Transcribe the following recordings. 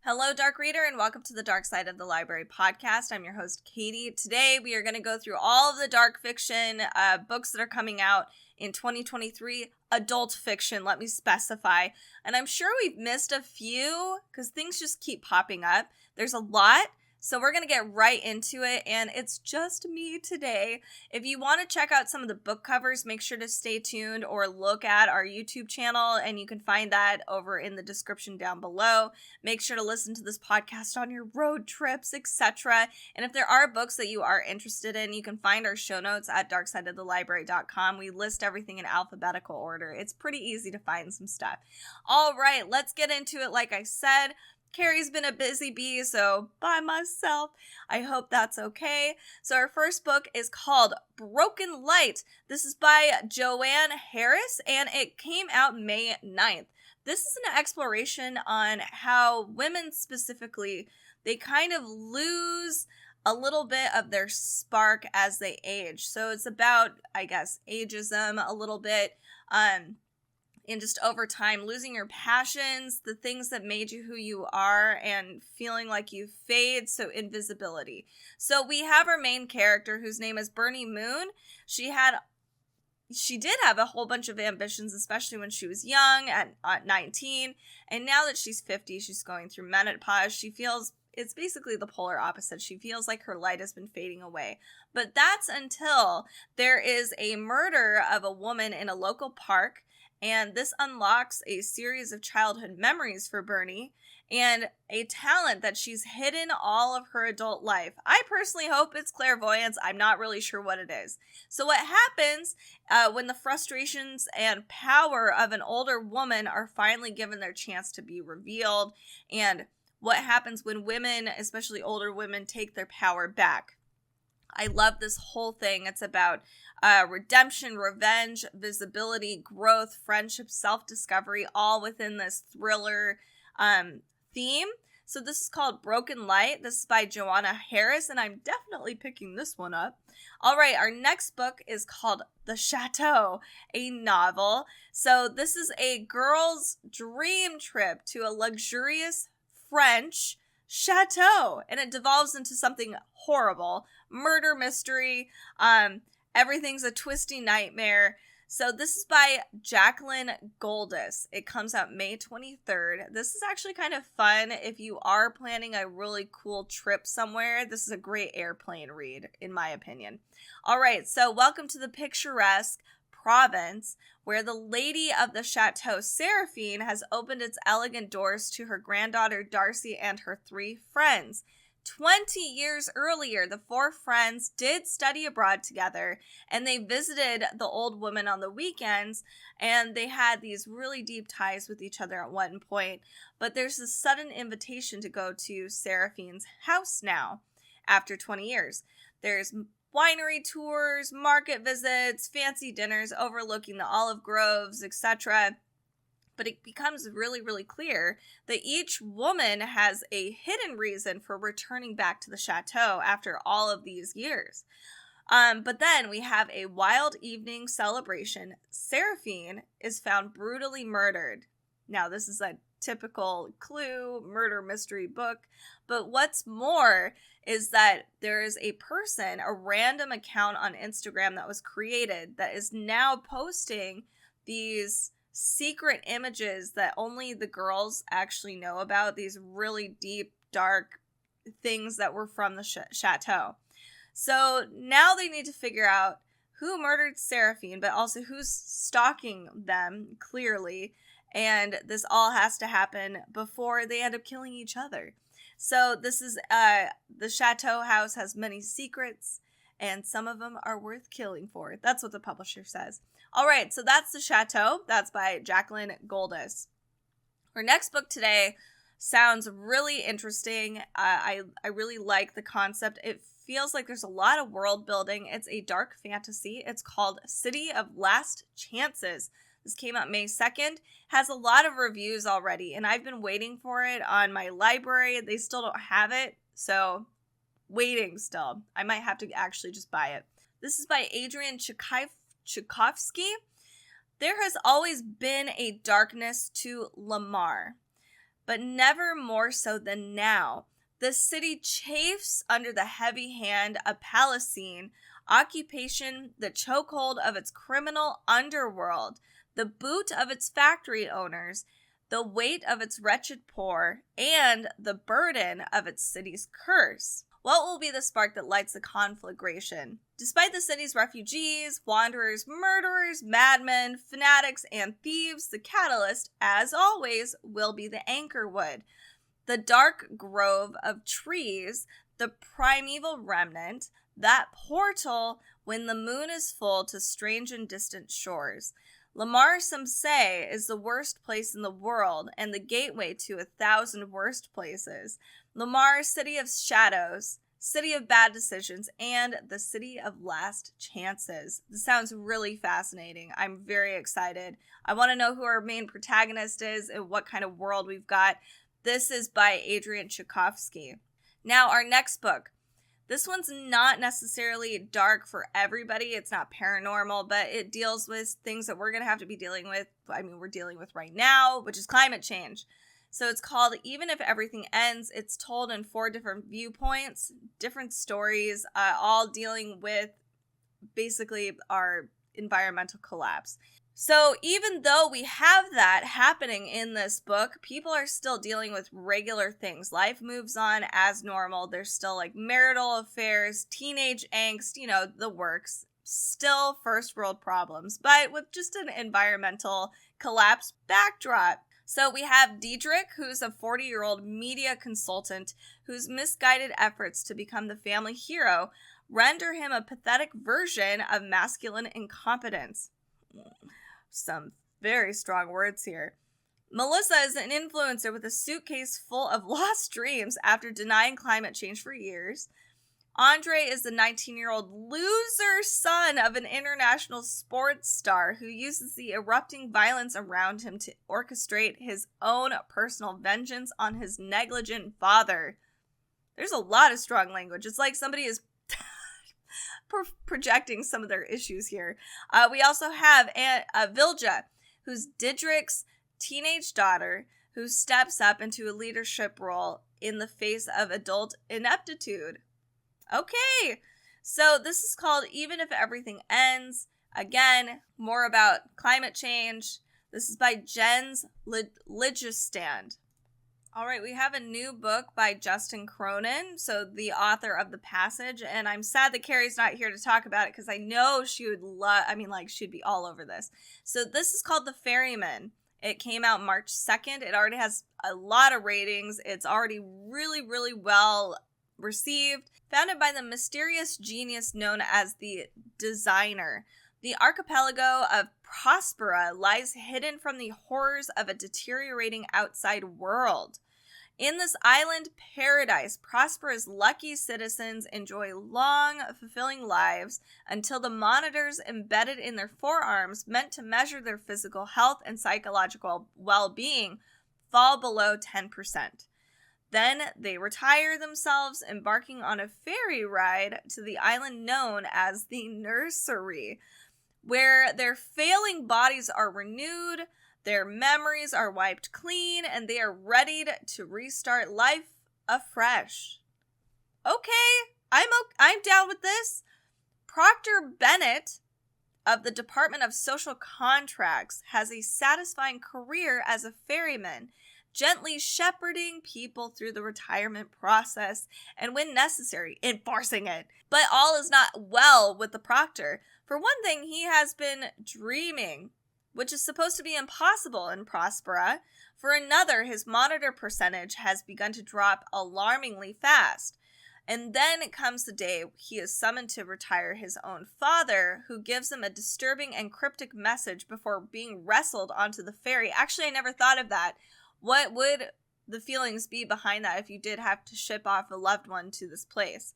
Hello, Dark Reader, and welcome to the Dark Side of the Library podcast. I'm your host, Katie. Today, we are going to go through all of the dark fiction books that are coming out in 2023. Adult fiction, let me specify. And I'm sure we've missed a few because things just keep popping up. There's a lot. So we're going to get right into it, and it's just me today. If you want to check out some of the book covers, make sure to stay tuned or look at our YouTube channel, and you can find that over in the description down below. Make sure to listen to this podcast on your road trips, etc. And if there are books that you are interested in, you can find our show notes at darksideofthelibrary.com. We list everything in alphabetical order. It's pretty easy to find some stuff. All right, let's get into it. Like I said, Carrie's been a busy bee, so by myself. I hope that's okay. So our first book is called Broken Light. This is by Joanne Harris, and it came out May 9th. This is an exploration on how women specifically, they kind of lose a little bit of their spark as they age. So it's about, I guess, ageism a little bit, and just over time, losing your passions, the things that made you who you are, and feeling like you fade, so invisibility. So we have our main character, whose name is Bernie Moon. She did have a whole bunch of ambitions, especially when she was young, at 19, and now that she's 50, she's going through menopause. She feels it's basically the polar opposite. She feels like her light has been fading away. But that's until there is a murder of a woman in a local park, and this unlocks a series of childhood memories for Bernie and a talent that she's hidden all of her adult life. I personally hope it's clairvoyance. I'm not really sure what it is. So what happens when the frustrations and power of an older woman are finally given their chance to be revealed, and what happens when women, especially older women, take their power back. I love this whole thing. It's about redemption, revenge, visibility, growth, friendship, self-discovery, all within this thriller theme. So this is called Broken Light. This is by Joanne Harris, and I'm definitely picking this one up. All right, our next book is called The Chateau, a novel. So this is a girl's dream trip to a luxurious French chateau, and it devolves into something horrible. Murder mystery. Everything's a twisty nightmare. So this is by Jaclyn Goldis. It comes out May 23rd. This is actually kind of fun if you are planning a really cool trip somewhere. This is a great airplane read, in my opinion. All right, so welcome to the picturesque province, where the lady of the chateau, Seraphine, has opened its elegant doors to her granddaughter Darcy and her 3 friends. 20 years earlier, the 4 friends did study abroad together, and they visited the old woman on the weekends, and they had these really deep ties with each other at one point. But there's this sudden invitation to go to Seraphine's house now, after 20 years. There's winery tours, market visits, fancy dinners overlooking the olive groves, etc. But it becomes really, really clear that each woman has a hidden reason for returning back to the chateau after all of these years. But then we have a wild evening celebration. Seraphine is found brutally murdered. Now, this is a typical Clue murder mystery book, but what's more is that there is a person, a random account on Instagram that was created that is now posting these secret images that only the girls actually know about, these really deep, dark things that were from the chateau. So now they need to figure out who murdered Seraphine, but also who's stalking them, clearly. And this all has to happen before they end up killing each other. So this is, the Chateau house has many secrets, and some of them are worth killing for. That's what the publisher says. All right, so that's The Chateau. That's by Jaclyn Goldis. Our next book today sounds really interesting. I really like the concept. It feels like there's a lot of world building. It's a dark fantasy. It's called City of Last Chances. This came out May 2nd, has a lot of reviews already, and I've been waiting for it on my library. They still don't have it, so waiting still. I might have to actually just buy it. This is by Adrian Tchaikovsky. There has always been a darkness to Lamar, but never more so than now. The city chafes under the heavy hand of Palestine, occupation, the chokehold of its criminal underworld, the boot of its factory owners, the weight of its wretched poor, and the burden of its city's curse. What will be the spark that lights the conflagration? Despite the city's refugees, wanderers, murderers, madmen, fanatics, and thieves, the catalyst, as always, will be the anchor wood. The dark grove of trees, the primeval remnant, that portal when the moon is full to strange and distant shores. Lamar, some say, is the worst place in the world and the gateway to 1,000 worst places. Lamar, city of shadows, city of bad decisions, and the city of last chances. This sounds really fascinating. I'm very excited. I want to know who our main protagonist is and what kind of world we've got. This is by Adrian Tchaikovsky. Now, our next book. This one's not necessarily dark for everybody. It's not paranormal, but it deals with things that we're going to have to be dealing with. I mean, we're dealing with right now, which is climate change. So it's called Even If Everything Ends. It's told in 4 different viewpoints, different stories, all dealing with basically our environmental collapse. So even though we have that happening in this book, people are still dealing with regular things. Life moves on as normal. There's still like marital affairs, teenage angst, the works. Still first world problems, but with just an environmental collapse backdrop. So we have Diedrich, who's a 40-year-old media consultant whose misguided efforts to become the family hero render him a pathetic version of masculine incompetence. Some very strong words here. Melissa is an influencer with a suitcase full of lost dreams after denying climate change for years. Andre is the 19-year-old loser son of an international sports star who uses the erupting violence around him to orchestrate his own personal vengeance on his negligent father. There's a lot of strong language. It's like somebody is projecting some of their issues here. We also have Vilja, who's Diedrich's teenage daughter, who steps up into a leadership role in the face of adult ineptitude. Okay, so this is called Even If Everything Ends. Again, more about climate change. This is by Jens Liljestrand. All right, we have a new book by Justin Cronin, so the author of The Passage, and I'm sad that Carrie's not here to talk about it because I know she would she'd be all over this. So this is called The Ferryman. It came out March 2nd. It already has a lot of ratings. It's already really, really well received. Founded by the mysterious genius known as the Designer, the archipelago of Prospera lies hidden from the horrors of a deteriorating outside world. In this island paradise, Prospera's lucky citizens enjoy long, fulfilling lives until the monitors embedded in their forearms meant to measure their physical health and psychological well-being fall below 10%. Then they retire themselves, embarking on a ferry ride to the island known as the Nursery, where their failing bodies are renewed, their memories are wiped clean, and they are ready to restart life afresh. Okay, I'm down with this. Proctor Bennett of the Department of Social Contracts has a satisfying career as a ferryman, gently shepherding people through the retirement process and, when necessary, enforcing it. But all is not well with the proctor. For one thing, he has been dreaming, which is supposed to be impossible in Prospera. For another, his monitor percentage has begun to drop alarmingly fast. And then comes the day he is summoned to retire his own father, who gives him a disturbing and cryptic message before being wrestled onto the ferry. Actually, I never thought of that. What would the feelings be behind that if you did have to ship off a loved one to this place?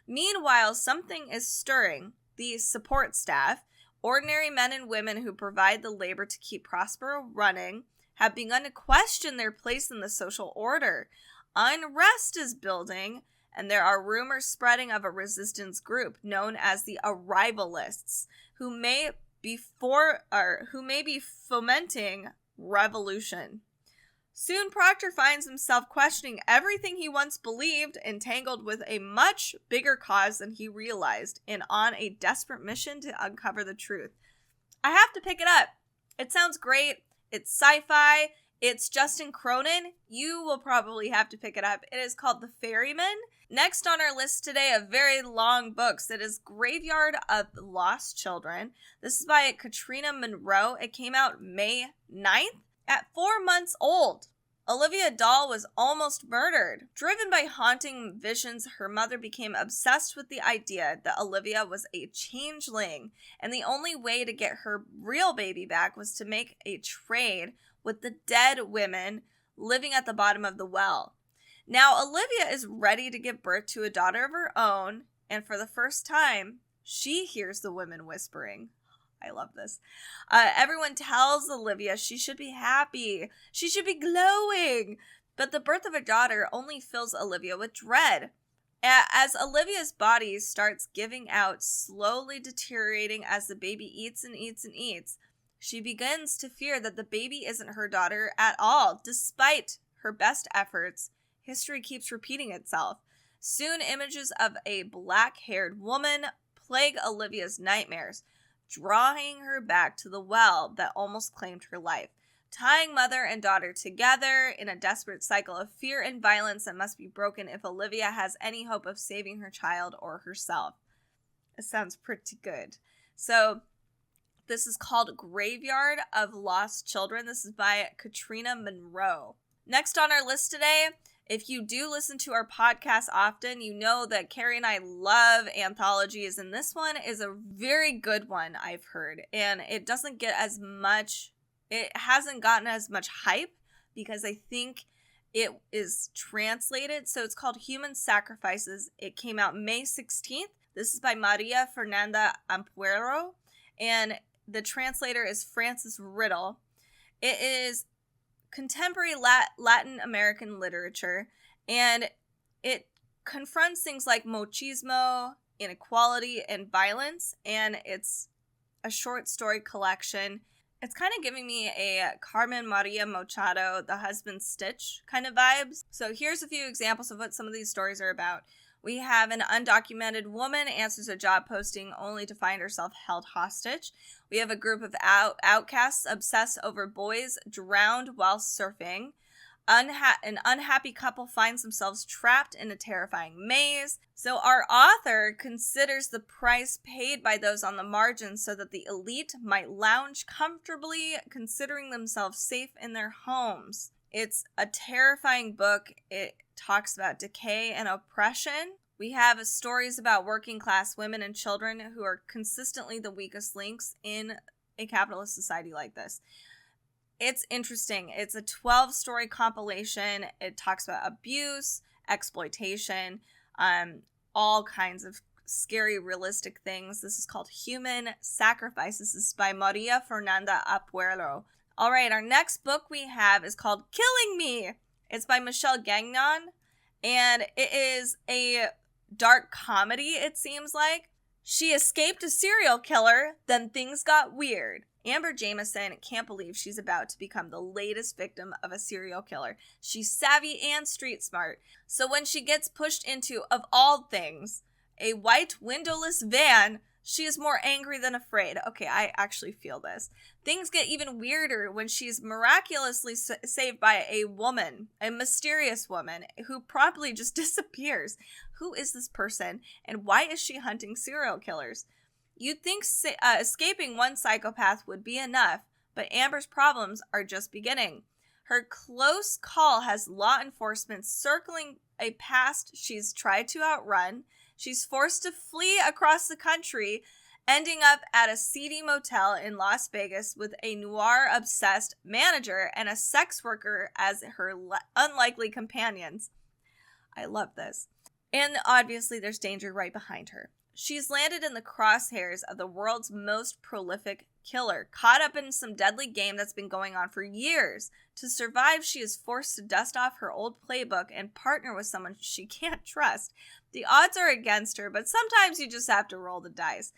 Meanwhile, something is stirring. The support staff, ordinary men and women who provide the labor to keep Prospera running, have begun to question their place in the social order. Unrest is building, and there are rumors spreading of a resistance group known as the Arrivalists, who may be fomenting revolution. Soon Proctor finds himself questioning everything he once believed, entangled with a much bigger cause than he realized, and on a desperate mission to uncover the truth. I have to pick it up. It sounds great. It's sci-fi. It's Justin Cronin. You will probably have to pick it up. It is called The Ferryman. Next on our list today of very long books, it is Graveyard of Lost Children. This is by Katrina Monroe. It came out May 9th. At 4 months old, Olivia Dahl was almost murdered. Driven by haunting visions, her mother became obsessed with the idea that Olivia was a changeling, and the only way to get her real baby back was to make a trade with the dead women living at the bottom of the well. Now, Olivia is ready to give birth to a daughter of her own, and for the first time, she hears the women whispering. I love this. Everyone tells Olivia she should be happy. She should be glowing. But the birth of a daughter only fills Olivia with dread. As Olivia's body starts giving out, slowly deteriorating as the baby eats and eats and eats, she begins to fear that the baby isn't her daughter at all. Despite her best efforts, history keeps repeating itself. Soon, images of a black-haired woman plague Olivia's nightmares, drawing her back to the well that almost claimed her life, tying mother and daughter together in a desperate cycle of fear and violence that must be broken if Olivia has any hope of saving her child or herself. It sounds pretty good. So, this is called Graveyard of Lost Children. This is by Katrina Monroe. Next on our list today, if you do listen to our podcast often, you know that Carrie and I love anthologies, and this one is a very good one, I've heard. And it hasn't gotten as much hype because I think it is translated. So it's called Human Sacrifices. It came out May 16th. This is by María Fernanda Ampuero, and the translator is Francis Riddle. It is contemporary Latin American literature, and it confronts things like machismo, inequality, and violence, and it's a short story collection. It's kind of giving me a Carmen Maria Machado, The Husband's Stitch kind of vibes. So here's a few examples of what some of these stories are about. We have an undocumented woman answers a job posting only to find herself held hostage. We have a group of outcasts obsessed over boys drowned while surfing. An unhappy couple finds themselves trapped in a terrifying maze. So our author considers the price paid by those on the margins so that the elite might lounge comfortably, considering themselves safe in their homes. It's a terrifying book. It talks about decay and oppression. We have stories about working class women and children who are consistently the weakest links in a capitalist society like this. It's interesting. It's a 12-story compilation. It talks about abuse, exploitation, all kinds of scary, realistic things. This is called Human Sacrifices. This is by María Fernanda Ampuero. All right, our next book we have is called Killing Me. It's by Michelle Gagnon, and it is a dark comedy, it seems like. She escaped a serial killer, then things got weird. Amber Jameson can't believe she's about to become the latest victim of a serial killer. She's savvy and street smart, so when she gets pushed into, of all things, a white windowless van, she is more angry than afraid. Okay, I actually feel this. Things get even weirder when she's miraculously saved by a woman, a mysterious woman, who promptly just disappears. Who is this person, and why is she hunting serial killers? You'd think escaping one psychopath would be enough, but Amber's problems are just beginning. Her close call has law enforcement circling a past she's tried to outrun. She's forced to flee across the country, ending up at a seedy motel in Las Vegas with a noir-obsessed manager and a sex worker as her unlikely companions. I love this. And obviously there's danger right behind her. She's landed in the crosshairs of the world's most prolific killer, caught up in some deadly game that's been going on for years. To survive, she is forced to dust off her old playbook and partner with someone she can't trust. The odds are against her, but sometimes you just have to roll the dice.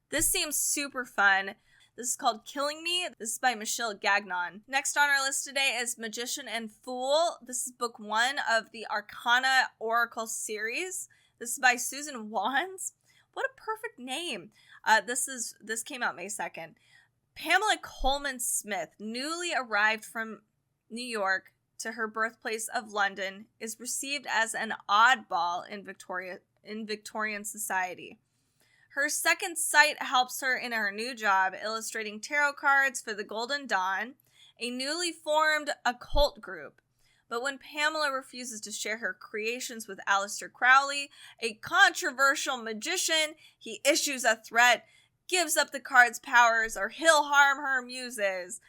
This seems super fun. This is called Killing Me. This is by Michelle Gagnon. Next on our list today is Magician and Fool. This is book 1 of the Arcana Oracle series. This is by Susan Wands. What a perfect name. This came out May 2nd. Pamela Coleman Smith, newly arrived from New York to her birthplace of London, is received as an oddball in Victorian society. Her second sight helps her in her new job, illustrating tarot cards for the Golden Dawn, a newly formed occult group. But when Pamela refuses to share her creations with Aleister Crowley, a controversial magician, he issues a threat, gives up the card's powers, or he'll harm her muses.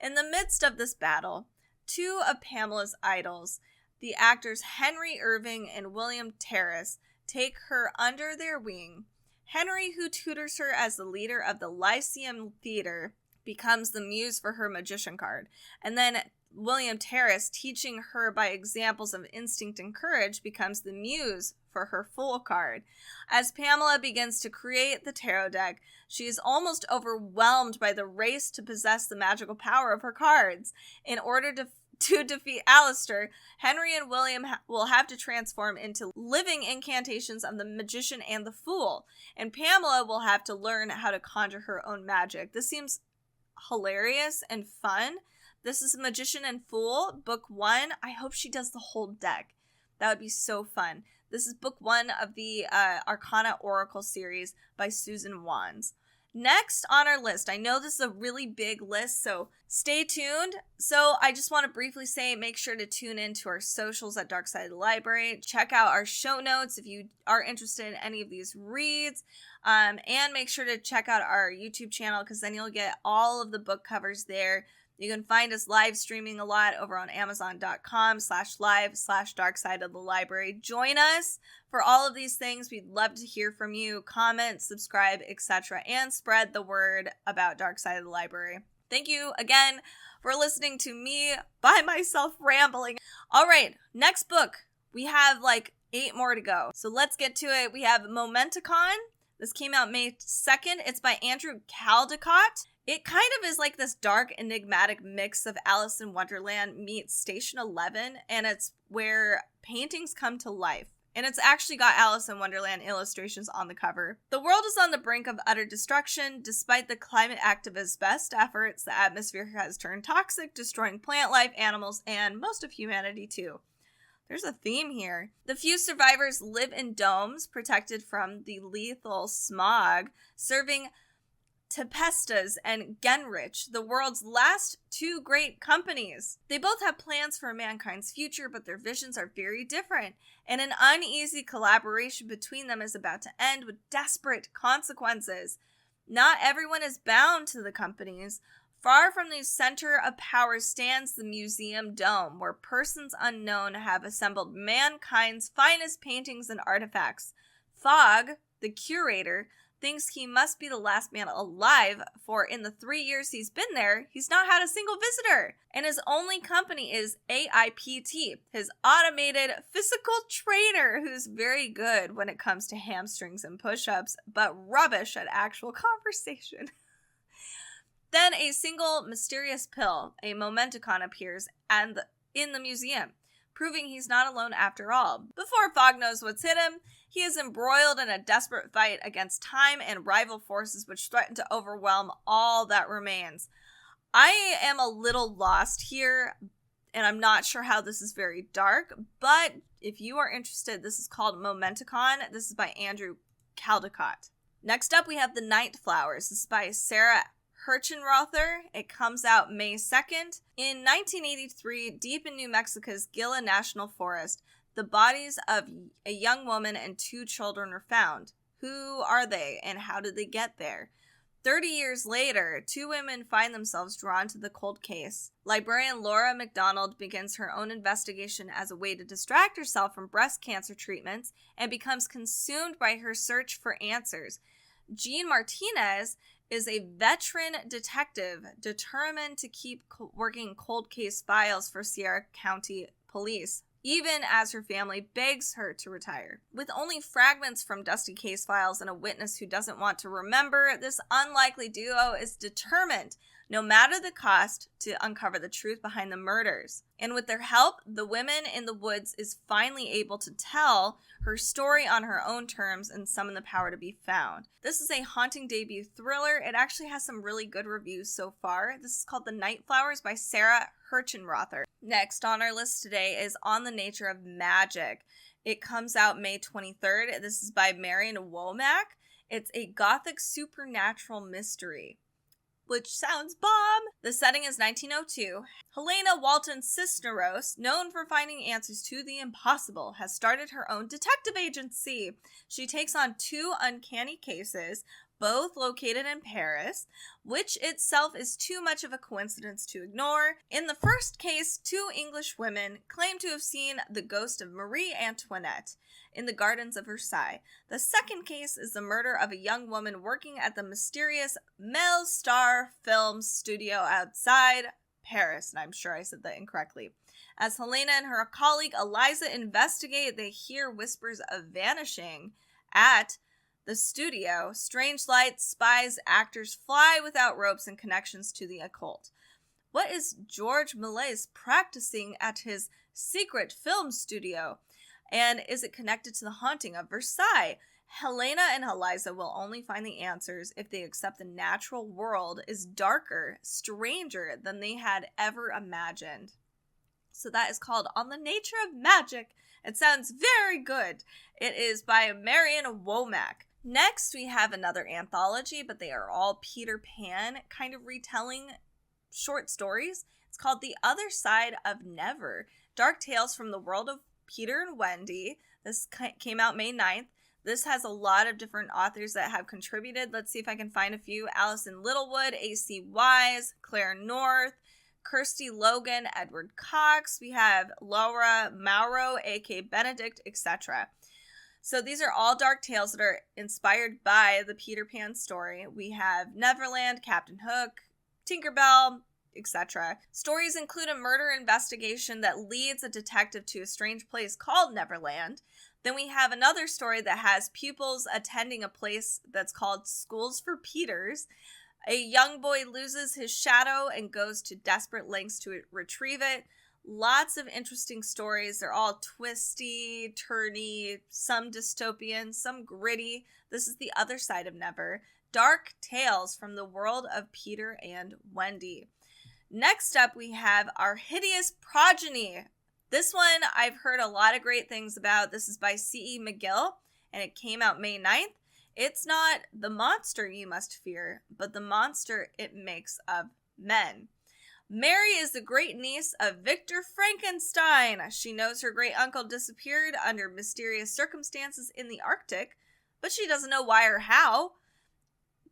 In the midst of this battle, 2 of Pamela's idols, the actors Henry Irving and William Terrace, take her under their wing. Henry, who tutors her as the leader of the Lyceum Theater, becomes the muse for her magician card. And then William Terrace, teaching her by examples of instinct and courage, becomes the muse for her Fool card. As Pamela begins to create the tarot deck, she is almost overwhelmed by the race to possess the magical power of her cards. In order to defeat Aleister, Henry and William will have to transform into living incantations of the magician and the fool, and Pamela will have to learn how to conjure her own magic. This seems hilarious and fun. This is Magician and Fool, book 1. I hope she does the whole deck. That would be so fun. This is book 1 of the Arcana Oracle series by Susan Wands. Next on our list, I know this is a really big list, so stay tuned. So I just want to briefly say, make sure to tune in to our socials at Dark Side of the Library. Check out our show notes if you are interested in any of these reads. And make sure to check out our YouTube channel, because then you'll get all of the book covers there. You can find us live streaming a lot over on amazon.com/live/darksideofthelibrary. Join us for all of these things. We'd love to hear from you. Comment, subscribe, etc. And spread the word about Dark Side of the Library. Thank you again for listening to me by myself rambling. All right, next book. We have like 8 more to go. So let's get to it. We have Momenticon. This came out May 2nd. It's by Andrew Caldecott. It kind of is like this dark, enigmatic mix of Alice in Wonderland meets Station 11, and it's where paintings come to life. And it's actually got Alice in Wonderland illustrations on the cover. The world is on the brink of utter destruction. Despite the climate activists' best efforts, the atmosphere has turned toxic, destroying plant life, animals, and most of humanity too. There's a theme here. The few survivors live in domes protected from the lethal smog, serving Tempestas and Genrich, the world's last 2 great companies. They both have plans for mankind's future, but their visions are very different, and an uneasy collaboration between them is about to end with desperate consequences. Not everyone is bound to the companies. Far from the center of power stands the museum dome, where persons unknown have assembled mankind's finest paintings and artifacts. Fogg, the curator, thinks he must be the last man alive, for in the 3 years he's been there, he's not had a single visitor. And his only company is AIPT, his automated physical trainer, who's very good when it comes to hamstrings and push-ups, but rubbish at actual conversation. Then a single mysterious pill, a Momenticon, appears in the museum, proving he's not alone after all. Before Fogg knows what's hit him, he is embroiled in a desperate fight against time and rival forces which threaten to overwhelm all that remains. I am a little lost here, and I'm not sure how this is very dark, but if you are interested, this is called Momenticon. This is by Andrew Caldecott. Next up, we have The Night Flowers. This is by Sara Herchenroether. It comes out May 2nd. In 1983, deep in New Mexico's Gila National Forest, the bodies of a young woman and 2 children are found. Who are they, and how did they get there? 30 years later, 2 women find themselves drawn to the cold case. Librarian Laura McDonald begins her own investigation as a way to distract herself from breast cancer treatments and becomes consumed by her search for answers. Jean Martinez is a veteran detective determined to keep working cold case files for Sierra County Police. even as her family begs her to retire. With only fragments from dusty case files and a witness who doesn't want to remember, this unlikely duo is determined, no matter the cost, to uncover the truth behind the murders. And with their help, the woman in the woods is finally able to tell her story on her own terms and summon the power to be found. This is a haunting debut thriller. It actually has some really good reviews so far. This is called The Night Flowers by Sara Herchenroether. Next on our list today is On the Nature of Magic. It comes out May 23rd. This is by Marian and Womack. It's a gothic supernatural mystery, which sounds bomb. The setting is 1902. Helena Walton Cisneros, known for finding answers to the impossible, has started her own detective agency. She takes on 2 uncanny cases, both located in Paris, which itself is too much of a coincidence to ignore. In the first case, 2 English women claim to have seen the ghost of Marie Antoinette in the gardens of Versailles. The second case is the murder of a young woman working at the mysterious Mel Star Film Studio outside Paris, and I'm sure I said that incorrectly. As Helena and her colleague Eliza investigate, they hear whispers of vanishing at the studio. Strange lights, spies, actors fly without ropes and connections to the occult. What is George Méliès practicing at his secret film studio? And is it connected to the haunting of Versailles? Helena and Eliza will only find the answers if they accept the natural world is darker, stranger than they had ever imagined. So that is called On the Nature of Magic. It sounds very good. It is by Marian and Womack. Next, we have another anthology, but they are all Peter Pan kind of retelling short stories. It's called The Other Side of Never, Dark Tales from the World of Peter and Wendy. This came out May 9th. This has a lot of different authors that have contributed. Let's see if I can find a few. Alison Littlewood, A.C. Wise, Claire North, Kirsty Logan, Edward Cox. We have Laura Monroe, A.K. Benedict, etc. So these are all dark tales that are inspired by the Peter Pan story. We have Neverland, Captain Hook, Tinkerbell, etc. Stories include a murder investigation that leads a detective to a strange place called Neverland. Then we have another story that has pupils attending a place that's called Schools for Peters. A young boy loses his shadow and goes to desperate lengths to retrieve it. Lots of interesting stories. They're all twisty, turny, some dystopian, some gritty. This is The Other Side of Never. Dark Tales from the World of Peter and Wendy. Next up, we have Our Hideous Progeny. This one I've heard a lot of great things about. This is by C.E. McGill, and it came out May 9th. It's not the monster you must fear, but the monster it makes of men. Mary is the great niece of Victor Frankenstein. She knows her great uncle disappeared under mysterious circumstances in the Arctic, but she doesn't know why or how.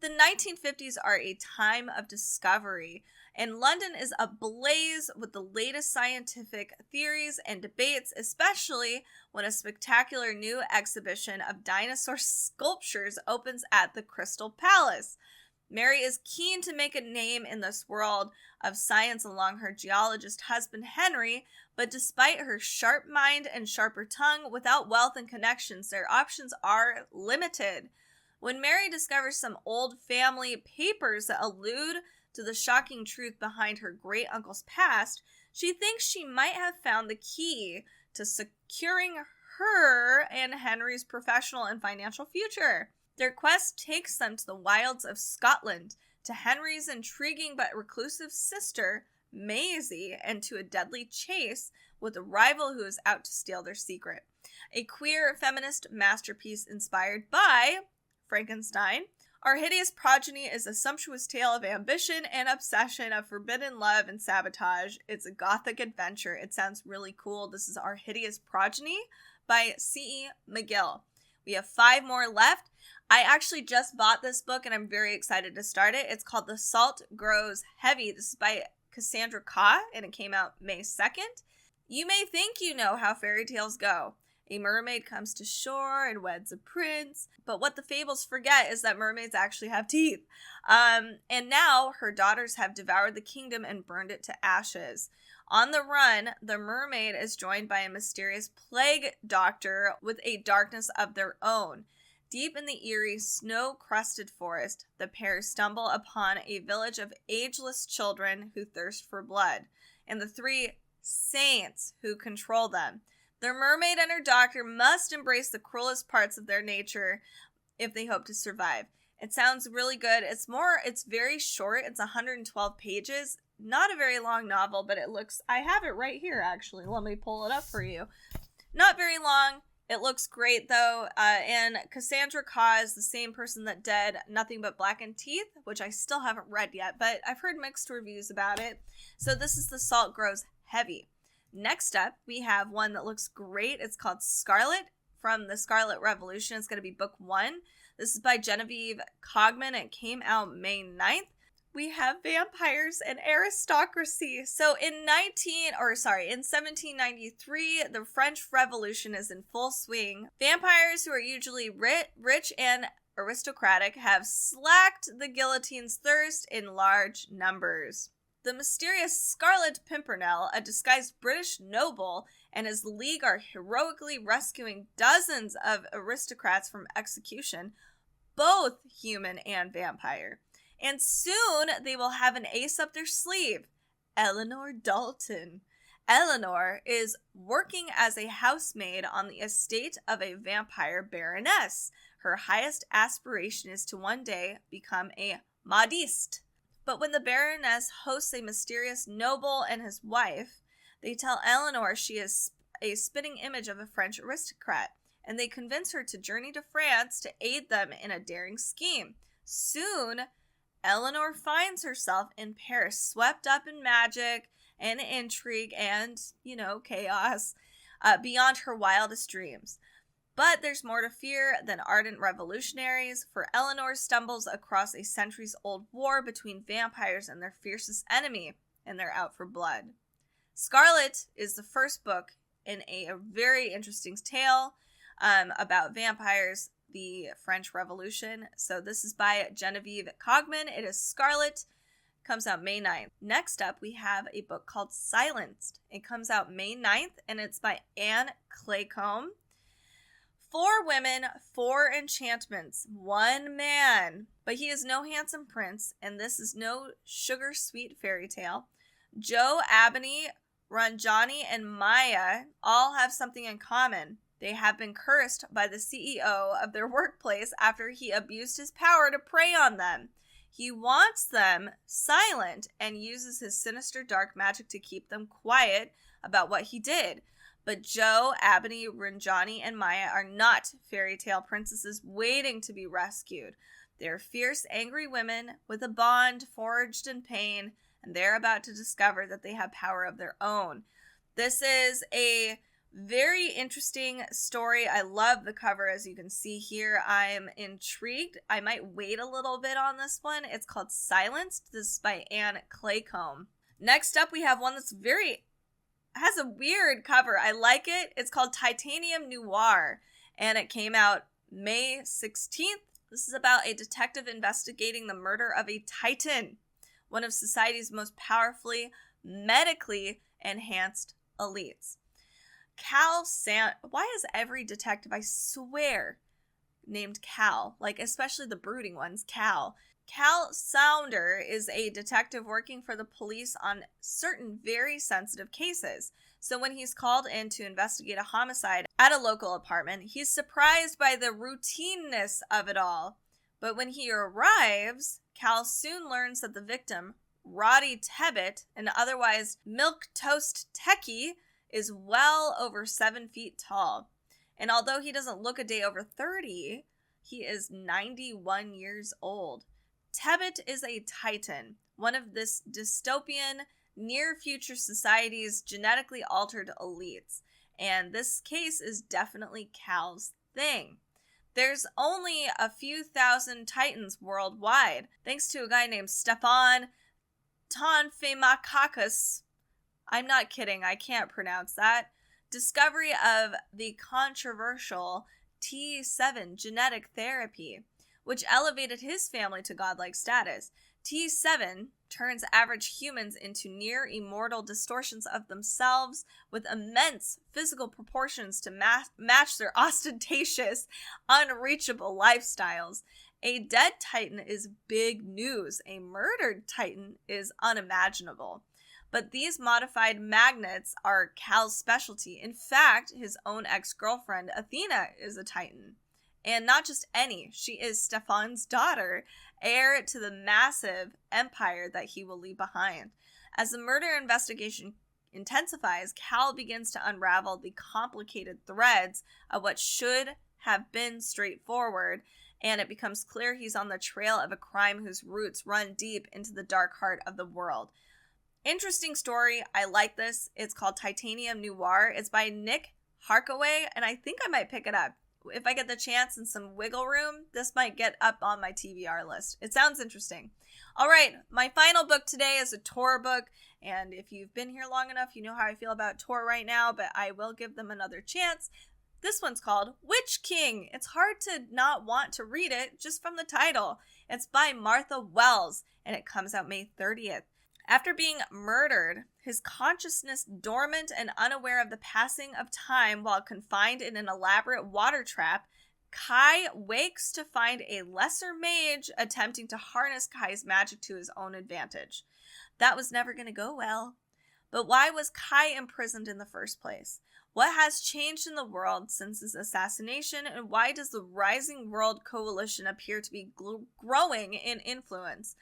The 1950s are a time of discovery, and London is ablaze with the latest scientific theories and debates, especially when a spectacular new exhibition of dinosaur sculptures opens at the Crystal Palace. Mary is keen to make a name in this world of science along her geologist husband Henry, but despite her sharp mind and sharper tongue, without wealth and connections, their options are limited. When Mary discovers some old family papers that allude to the shocking truth behind her great-uncle's past, she thinks she might have found the key to securing her and Henry's professional and financial future. Their quest takes them to the wilds of Scotland, to Henry's intriguing but reclusive sister, Maisie, and to a deadly chase with a rival who is out to steal their secret. A queer feminist masterpiece inspired by Frankenstein. Our Hideous Progeny is a sumptuous tale of ambition and obsession, of forbidden love and sabotage. It's a gothic adventure. It sounds really cool. This is Our Hideous Progeny by C.E. McGill. We have 5 more left. I actually just bought this book and I'm very excited to start it. It's called The Salt Grows Heavy. This is by Cassandra Kah and it came out May 2nd. You may think you know how fairy tales go. A mermaid comes to shore and weds a prince. But what the fables forget is that mermaids actually have teeth. And now her daughters have devoured the kingdom and burned it to ashes. On the run, the mermaid is joined by a mysterious plague doctor with a darkness of their own. Deep in the eerie, snow-crusted forest, the pair stumble upon a village of ageless children who thirst for blood, and the 3 saints who control them. The mermaid and her doctor must embrace the cruelest parts of their nature if they hope to survive. It sounds really good. It's very short. It's 112 pages. Not a very long novel, but I have it right here, actually. Let me pull it up for you. Not very long. It looks great, though, and Cassandra Khaw is the same person that did Nothing But Blackened Teeth, which I still haven't read yet, but I've heard mixed reviews about it. So this is The Salt Grows Heavy. Next up, we have one that looks great. It's called Scarlet from the Scarlet Revolution. It's going to be book 1. This is by Genevieve Cogman. It came out May 9th. We have vampires and aristocracy. So in 1793, the French Revolution is in full swing. Vampires, who are usually rich and aristocratic, have slacked the guillotine's thirst in large numbers. The mysterious Scarlet Pimpernel, a disguised British noble, and his league are heroically rescuing dozens of aristocrats from execution, both human and vampire. And soon they will have an ace up their sleeve, Eleanor Dalton. Eleanor is working as a housemaid on the estate of a vampire baroness. Her highest aspiration is to one day become a modiste. But when the baroness hosts a mysterious noble and his wife, they tell Eleanor she is a spitting image of a French aristocrat, and they convince her to journey to France to aid them in a daring scheme. Soon, Eleanor finds herself in Paris, swept up in magic and intrigue and, chaos beyond her wildest dreams. But there's more to fear than ardent revolutionaries, for Eleanor stumbles across a centuries-old war between vampires and their fiercest enemy, and they're out for blood. Scarlet is the first book in a very interesting tale about vampires, the French Revolution. So this is by Genevieve Cogman. It is Scarlet. Comes out May 9th. Next up, we have a book called Silenced. It comes out May 9th, and it's by Anne Claycomb. 4 women, 4 enchantments, 1 man. But he is no handsome prince, and this is no sugar-sweet fairy tale. Joe, Abney, Ranjani, and María all have something in common. They have been cursed by the CEO of their workplace after he abused his power to prey on them. He wants them silent and uses his sinister dark magic to keep them quiet about what he did. But Joe, Abney, Ranjani, and María are not fairy tale princesses waiting to be rescued. They're fierce, angry women with a bond forged in pain, and they're about to discover that they have power of their own. This is a very interesting story. I love the cover, as you can see here. I'm intrigued. I might wait a little bit on this one. It's called Silenced. This is by Anne Claycomb. Next up, we have one that's has a weird cover. I like it. It's called Titanium Noir, and it came out May 16th. This is about a detective investigating the murder of a Titan, one of society's most powerfully medically enhanced elites. Why is every detective, I swear, named Cal? Especially the brooding ones, Cal. Cal Sounder is a detective working for the police on certain very sensitive cases. So when he's called in to investigate a homicide at a local apartment, he's surprised by the routineness of it all. But when he arrives, Cal soon learns that the victim, Roddy Tebbit, an otherwise milquetoast techie, is well over 7 feet tall. And although he doesn't look a day over 30, he is 91 years old. Tebbit is a Titan, one of this dystopian, near-future society's genetically altered elites. And this case is definitely Cal's thing. There's only a few thousand Titans worldwide, thanks to a guy named Stefan Tonfemakakis. I'm not kidding, I can't pronounce that. Discovery of the controversial T7 genetic therapy, which elevated his family to godlike status. T7 turns average humans into near immortal distortions of themselves with immense physical proportions to match their ostentatious, unreachable lifestyles. A dead Titan is big news. A murdered Titan is unimaginable. But these modified magnets are Cal's specialty. In fact, his own ex-girlfriend, Athena, is a Titan. And not just any, she is Stefan's daughter, heir to the massive empire that he will leave behind. As the murder investigation intensifies, Cal begins to unravel the complicated threads of what should have been straightforward, and it becomes clear he's on the trail of a crime whose roots run deep into the dark heart of the world. Interesting story. I like this. It's called Titanium Noir. It's by Nick Harkaway, and I think I might pick it up. If I get the chance and some wiggle room, this might get up on my TBR list. It sounds interesting. All right, my final book today is a Tor book, and if you've been here long enough, you know how I feel about Tor right now, but I will give them another chance. This one's called Witch King. It's hard to not want to read it just from the title. It's by Martha Wells, and it comes out May 30th. After being murdered, his consciousness dormant and unaware of the passing of time while confined in an elaborate water trap, Kai wakes to find a lesser mage attempting to harness Kai's magic to his own advantage. That was never going to go well. But why was Kai imprisoned in the first place? What has changed in the world since his assassination, and why does the Rising World Coalition appear to be growing in influence?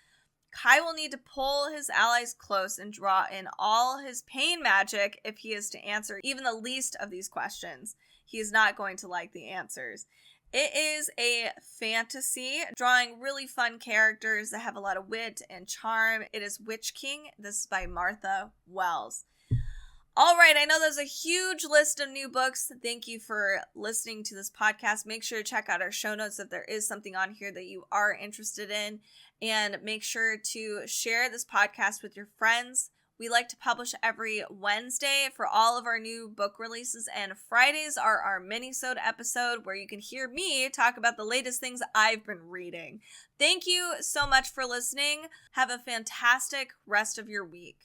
Kai will need to pull his allies close and draw in all his pain magic if he is to answer even the least of these questions. He is not going to like the answers. It is a fantasy, drawing really fun characters that have a lot of wit and charm. It is Witch King. This is by Martha Wells. All right, I know there's a huge list of new books. Thank you for listening to this podcast. Make sure to check out our show notes if there is something on here that you are interested in. And make sure to share this podcast with your friends. We like to publish every Wednesday for all of our new book releases, and Fridays are our mini-sode episode where you can hear me talk about the latest things I've been reading. Thank you so much for listening. Have a fantastic rest of your week.